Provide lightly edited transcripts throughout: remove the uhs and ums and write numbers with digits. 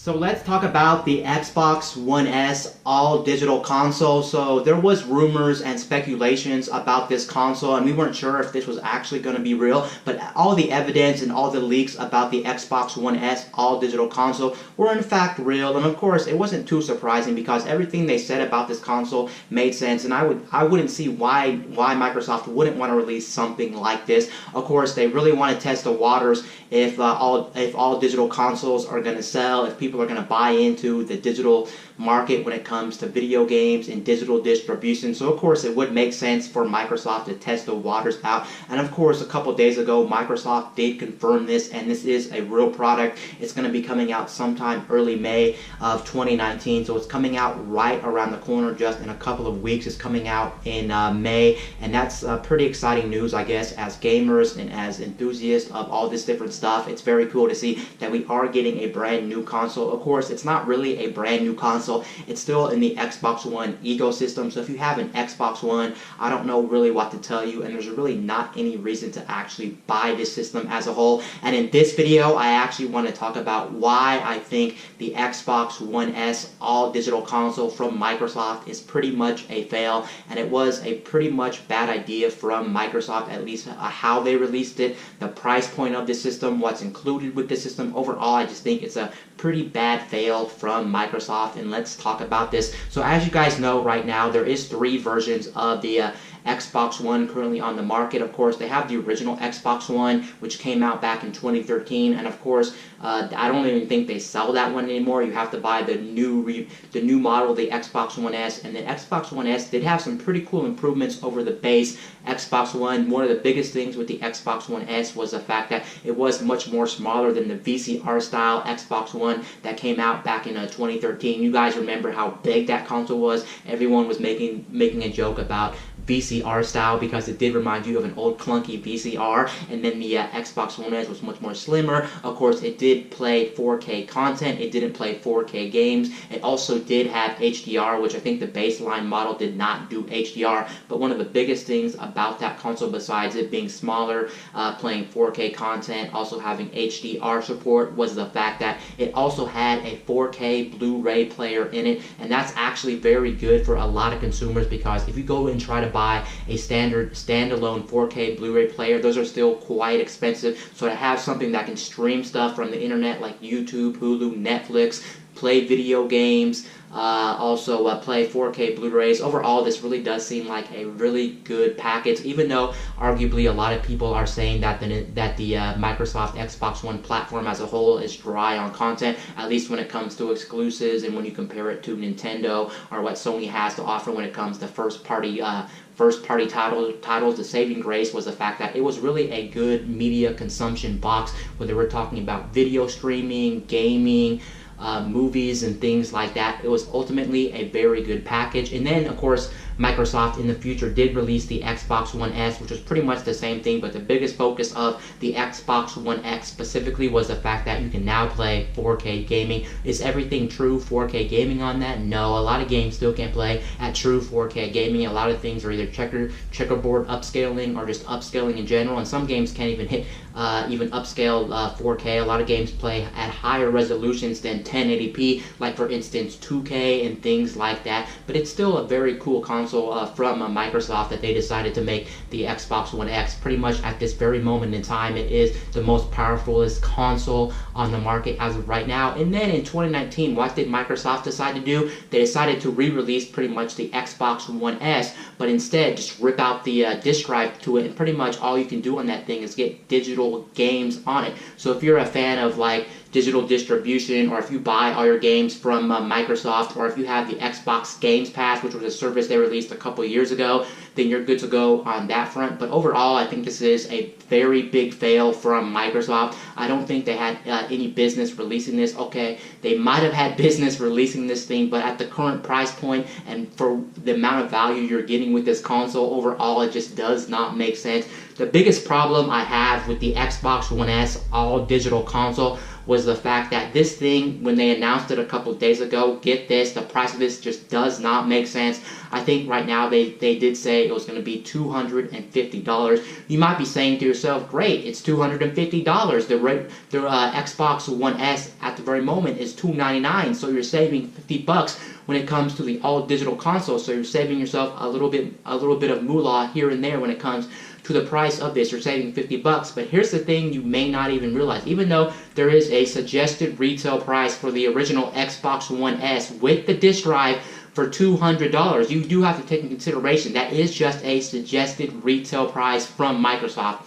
So let's talk about the Xbox One S all-digital console. So there was rumors and speculations about this console, and we weren't sure if this was actually going to be real, but all the evidence and all the leaks about the Xbox One S all-digital console were in fact real. And of course, it wasn't too surprising because everything they said about this console made sense, and I wouldn't see why Microsoft wouldn't want to release something like this. Of course, they really want to test the waters if all digital consoles are going to sell, if people are going to buy into the digital market when it comes to video games and digital distribution. So of course it would make sense for Microsoft to test the waters out. And of course a couple days ago Microsoft did confirm this, and this is a real product. It's going to be coming out sometime early May of 2019. So it's coming out right around the corner, just in a couple of weeks. It's coming out in May, and that's pretty exciting news, I guess, as gamers and as enthusiasts of all this different stuff. It's very cool to see that we are getting a brand new console. Of course, it's not really a brand new console. It's still in the Xbox One ecosystem. So if you have an Xbox One, I don't know really what to tell you, and there's really not any reason to actually buy this system as a whole. And in this video, I actually want to talk about why I think the Xbox One S all-digital console from Microsoft is pretty much a fail, and it was a pretty much bad idea from Microsoft, at least how they released it, the price point of the system, what's included with the system. Overall, I just think it's a pretty bad fail from Microsoft, and let's talk about this. So as you guys know, right now there is 3 versions of the Xbox One currently on the market. Of course, they have the original Xbox One, which came out back in 2013, and of course, I don't even think they sell that one anymore. You have to buy the new model, the Xbox One S, and the Xbox One S did have some pretty cool improvements over the base Xbox One. One of the biggest things with the Xbox One S was the fact that it was much more smaller than the VCR style Xbox One that came out back in 2013. You guys remember how big that console was? Everyone was making a joke about VCR style because it did remind you of an old clunky VCR, and then the Xbox One S was much more slimmer. Of course, it did play 4K content. It didn't play 4K games. It also did have HDR, which I think the baseline model did not do HDR, but one of the biggest things about that console, besides it being smaller, playing 4K content, also having HDR support, was the fact that it also had a 4K Blu-ray player in it, and that's actually very good for a lot of consumers because if you go and try to buy a standard standalone 4K Blu-ray player, those are still quite expensive. So to have something that can stream stuff from the internet like YouTube, Hulu, Netflix, play video games, also play 4K Blu-rays. Overall, this really does seem like a really good package, even though arguably a lot of people are saying that the Microsoft Xbox One platform as a whole is dry on content, at least when it comes to exclusives and when you compare it to Nintendo or what Sony has to offer when it comes to first-party titles. The saving grace was the fact that it was really a good media consumption box, whether we're talking about video streaming, gaming, movies and things like that. It was ultimately a very good package. And then of course Microsoft in the future did release the Xbox One S, which was pretty much the same thing, but the biggest focus of the Xbox One X specifically was the fact that you can now play 4K gaming. Is everything true 4K gaming on that? No, a lot of games still can't play at true 4K gaming. A lot of things are either checkerboard upscaling or just upscaling in general, and some games can't even hit even upscale 4K. A lot of games play at higher resolutions than 1080p, like for instance 2K and things like that, but it's still a very cool console from Microsoft that they decided to make the Xbox One X. Pretty much at this very moment in time, it is the most powerfulest console on the market as of right now. And then in 2019, what did Microsoft decide to do? They decided to re-release pretty much the Xbox One S, but instead just rip out the disk drive to it, and pretty much all you can do on that thing is get digital games on it. So if you're a fan of like digital distribution, or if you buy all your games from Microsoft, or if you have the Xbox Games Pass, which was a service they released a couple years ago, then you're good to go on that front. But overall, I think this is a very big fail from Microsoft. I don't think they had any business releasing this. Okay, they might have had business releasing this thing, but at the current price point and for the amount of value you're getting with this console, overall, it just does not make sense. The biggest problem I have with the Xbox One S all-digital console was the fact that this thing, when they announced it a couple days ago, get this, the price of this just does not make sense. I think right now they did say it was going to be $250. You might be saying to yourself, great, it's $250. The Xbox One S at the very moment is $299, so you're saving $50 when it comes to the all-digital console. So you're saving yourself a little bit of moolah here and there when it comes to the price of this. You're saving $50. But here's the thing you may not even realize. Even though there is a suggested retail price for the original Xbox One S with the disc drive for $200, you do have to take into consideration that is just a suggested retail price from Microsoft.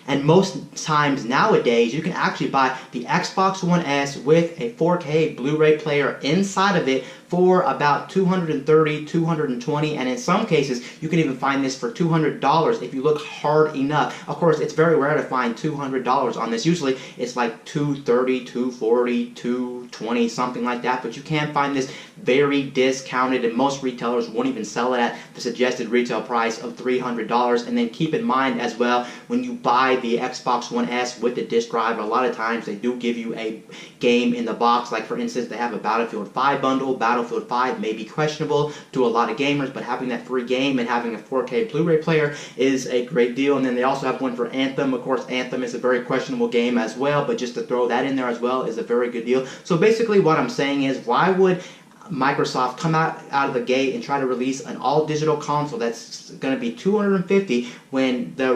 And most times nowadays, you can actually buy the Xbox One S with a 4K Blu-ray player inside of it for about $230, $220, and in some cases, you can even find this for $200 if you look hard enough. Of course, it's very rare to find $200 on this. Usually, it's like $230, $240, $220, something like that, but you can find this very discounted, and most retailers won't even sell it at the suggested retail price of $300. And then keep in mind as well, when you buy the Xbox One S with the disc drive, a lot of times they do give you a game in the box. Like for instance, they have a Battlefield 5 bundle. Battlefield 5 may be questionable to a lot of gamers, but having that free game and having a 4K Blu-ray player is a great deal. And then they also have one for Anthem. Of course, Anthem is a very questionable game as well, but just to throw that in there as well is a very good deal. So basically what I'm saying is, why would Microsoft come out of the gate and try to release an all-digital console that's going to be $250 when the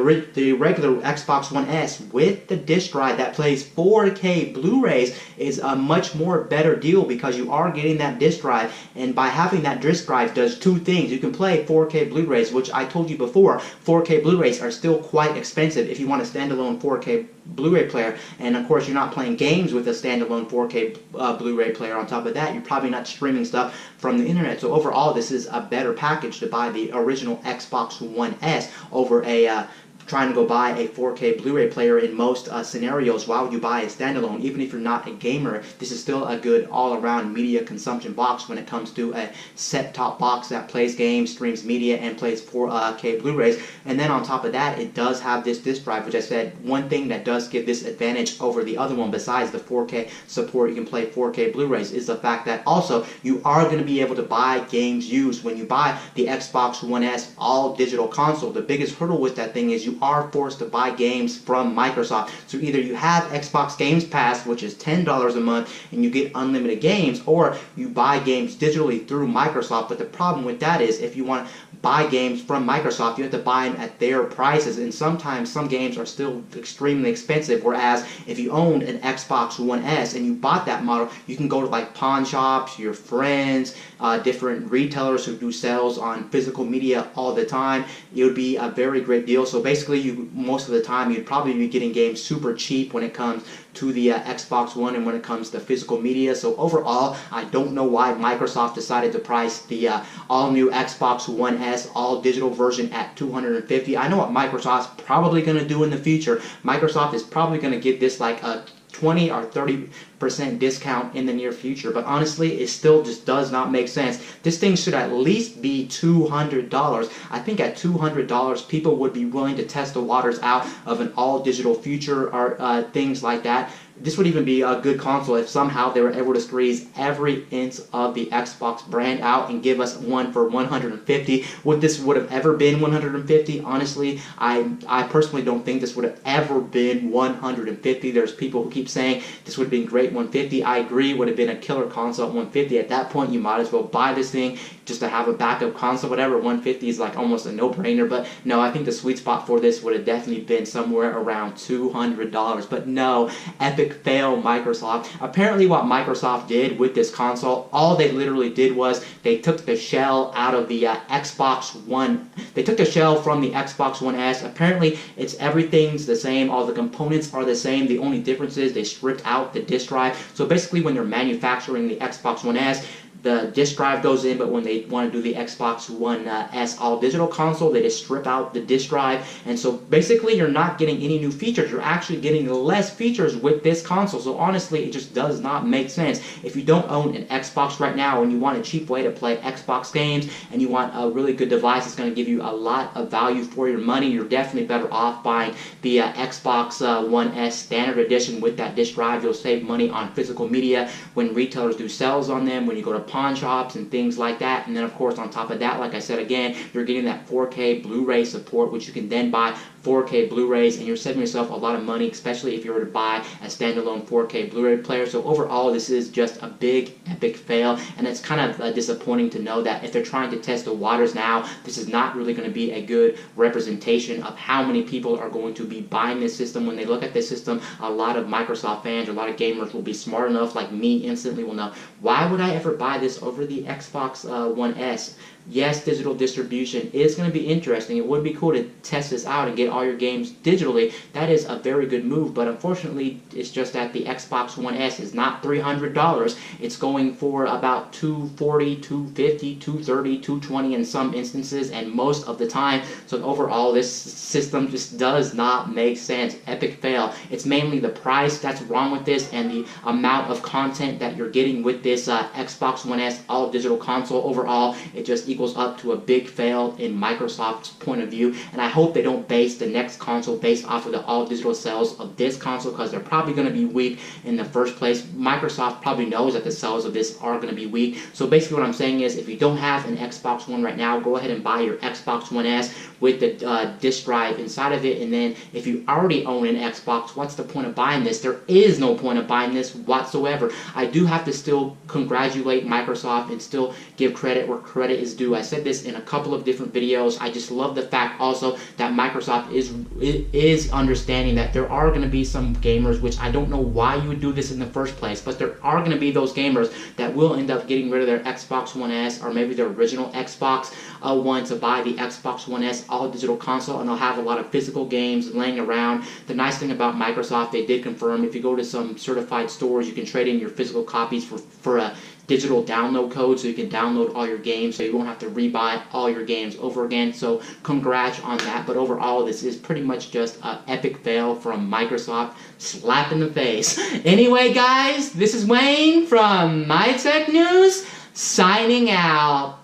regular Xbox One S with the disc drive that plays 4K Blu-rays is a much more better deal, because you are getting that disc drive, and by having that disc drive does two things. You can play 4K Blu-rays, which I told you before, 4K Blu-rays are still quite expensive if you want a standalone 4K Blu-ray player, and of course you're not playing games with a standalone 4K Blu-ray player. On top of that, you're probably not streaming stuff from the internet. So overall, this is a better package to buy the original Xbox One S over a trying to go buy a 4K Blu-ray player in most scenarios. Why would you buy a standalone? Even if you're not a gamer, this is still a good all-around media consumption box when it comes to a set-top box that plays games, streams media, and plays 4K Blu-rays. And then on top of that, it does have this disc drive, which I said, one thing that does give this advantage over the other one, besides the 4K support, you can play 4K Blu-rays, is the fact that also you are going to be able to buy games used. When you buy the Xbox One S all-digital console, the biggest hurdle with that thing is you are forced to buy games from Microsoft. So either you have Xbox Games Pass, which is $10 a month, and you get unlimited games, or you buy games digitally through Microsoft. But the problem with that is, if you want to buy games from Microsoft, you have to buy them at their prices, and sometimes some games are still extremely expensive. Whereas if you owned an Xbox One S and you bought that model, you can go to like pawn shops, your friends, different retailers who do sales on physical media all the time. It would be a very great deal. So basically, most of the time you'd probably be getting games super cheap when it comes to the Xbox One and when it comes to physical media. So overall, I don't know why Microsoft decided to price the all-new Xbox One S all-digital version at $250. I know what Microsoft's probably going to do in the future. Microsoft is probably going to give this like a 20 or 30% discount in the near future, but honestly, it still just does not make sense. This thing should at least be $200. I think at $200, people would be willing to test the waters out of an all-digital future or things like that. This would even be a good console if somehow they were able to squeeze every inch of the Xbox brand out and give us one for $150. Would this would have ever been $150? Honestly, I personally don't think this would have ever been $150. There's people who keep saying this would have been great $150. I agree, would have been a killer console at $150. At that point, you might as well buy this thing just to have a backup console. Whatever, $150 is like almost a no-brainer. But no, I think the sweet spot for this would have definitely been somewhere around $200. But no, epic fail, Microsoft. Apparently what Microsoft did with this console, all they literally did was they took the shell out of the Xbox One. They took the shell from the Xbox One S. Apparently everything's the same, all the components are the same. The only difference is they stripped out the disk drive. So basically when they're manufacturing the Xbox One S, the disk drive goes in, but when they want to do the Xbox One S all digital console, they just strip out the disk drive. And so basically you're not getting any new features. You're actually getting less features with this console. So honestly, it just does not make sense. If you don't own an Xbox right now and you want a cheap way to play Xbox games and you want a really good device that's going to give you a lot of value for your money, you're definitely better off buying the Xbox One S Standard Edition with that disk drive. You'll save money on physical media when retailers do sales on them, when you go to pawn shops and things like that. And then of course on top of that, like I said again, you're getting that 4K Blu-ray support, which you can then buy 4K Blu-rays, and you're saving yourself a lot of money, especially if you were to buy a standalone 4K Blu-ray player. So overall, this is just a big, epic fail, and it's kind of disappointing to know that if they're trying to test the waters now, this is not really going to be a good representation of how many people are going to be buying this system. When they look at this system, a lot of Microsoft fans, a lot of gamers will be smart enough, like me, instantly will know, why would I ever buy this over the Xbox One S? Yes, digital distribution is going to be interesting. It would be cool to test this out and get all your games digitally. That is a very good move, but unfortunately, it's just that the Xbox One S is not $300. It's going for about $240, $250, $230, $220 in some instances, and most of the time. So overall, this system just does not make sense. Epic fail. It's mainly the price that's wrong with this and the amount of content that you're getting with this Xbox One S all digital console. Overall, it just equals up to a big fail in Microsoft's point of view, and I hope they don't base the next console based off of the all digital sales of this console, because they're probably going to be weak in the first place. Microsoft probably knows that the sales of this are going to be weak. So basically what I'm saying is, if you don't have an Xbox One right now, go ahead and buy your Xbox One S with the disk drive inside of it, and then if you already own an Xbox, what's the point of buying this? There is no point of buying this whatsoever. I do have to still congratulate Microsoft and still give credit where credit is due. I said this in a couple of different videos. I just love the fact also that Microsoft is understanding that there are going to be some gamers, which I don't know why you would do this in the first place, but there are going to be those gamers that will end up getting rid of their Xbox One S or maybe their original Xbox One to buy the Xbox One S all digital console, and they'll have a lot of physical games laying around. The nice thing about Microsoft, they did confirm, if you go to some certified stores, you can trade in your physical copies for a digital download code, so you can download all your games, so you won't have to rebuy all your games over again. So congrats on that. But overall, this is pretty much just an epic fail from Microsoft. Slap in the face. Anyway, guys, this is Wayne from MyTech News, signing out.